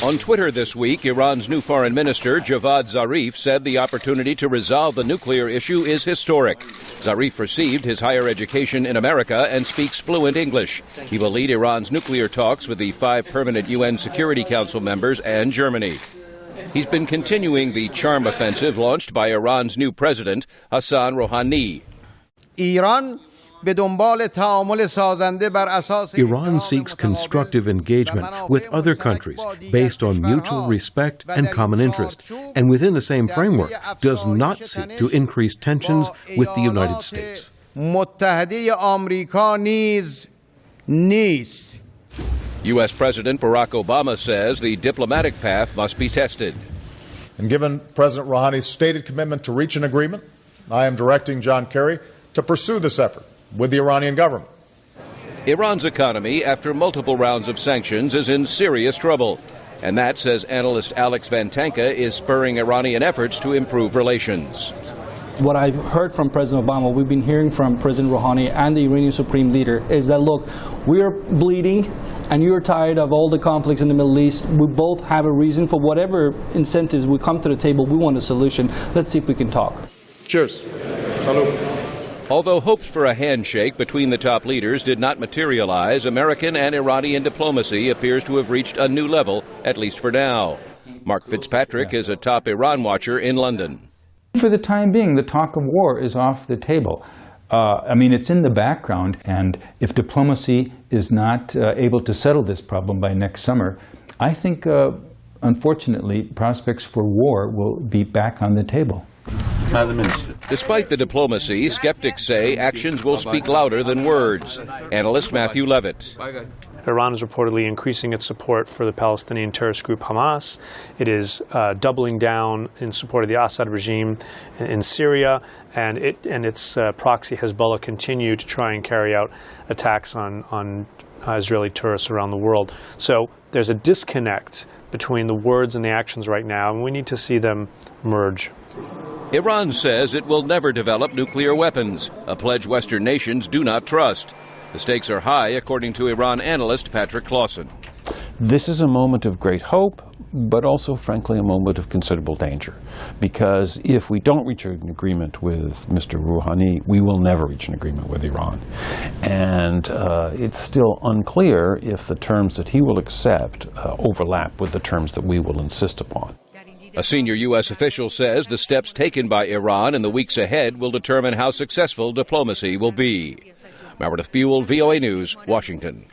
On Twitter this week, Iran's new foreign minister, Javad Zarif, said the opportunity to resolve the nuclear issue is historic. Zarif received his higher education in America and speaks fluent English. He will lead Iran's nuclear talks with the 5 permanent UN Security Council members and Germany. He's been continuing the charm offensive launched by Iran's new president, Hassan Rouhani. Iran seeks constructive engagement with other countries based on mutual respect and common interest, and within the same framework does not seek to increase tensions with the United States. U.S. President Barack Obama says the diplomatic path must be tested. And given President Rouhani's stated commitment to reach an agreement, I am directing John Kerry to pursue this effort with the Iranian government. Iran's economy, after multiple rounds of sanctions, is in serious trouble. And that, says analyst Alex Vatanka, is spurring Iranian efforts to improve relations. What I've heard from President Obama, we've been hearing from President Rouhani and the Iranian Supreme Leader, is that, look, we're bleeding and you're tired of all the conflicts in the Middle East. We both have a reason for whatever incentives we come to the table. We want a solution. Let's see if we can talk. Cheers. Salud. Although hopes for a handshake between the top leaders did not materialize, American and Iranian diplomacy appears to have reached a new level, at least for now. Mark Fitzpatrick is a top Iran watcher in London. For the time being, the talk of war is off the table. I mean, it's in the background, and if diplomacy is not able to settle this problem by next summer, I think, unfortunately, prospects for war will be back on the table. Despite the diplomacy, skeptics say actions will speak louder than words. Analyst Matthew Levitt. Iran is reportedly increasing its support for the Palestinian terrorist group Hamas. It is doubling down in support of the Assad regime in Syria, and its proxy Hezbollah continue to try and carry out attacks on Israeli tourists around the world. So there's a disconnect between the words and the actions right now, and we need to see them merge. Iran says it will never develop nuclear weapons, a pledge Western nations do not trust. The stakes are high, according to Iran analyst Patrick Clawson. This is a moment of great hope, but also, frankly, a moment of considerable danger. Because if we don't reach an agreement with Mr. Rouhani, we will never reach an agreement with Iran. And it's still unclear if the terms that he will accept overlap with the terms that we will insist upon. A senior U.S. official says the steps taken by Iran in the weeks ahead will determine how successful diplomacy will be. Meredith Buel, VOA News, Washington.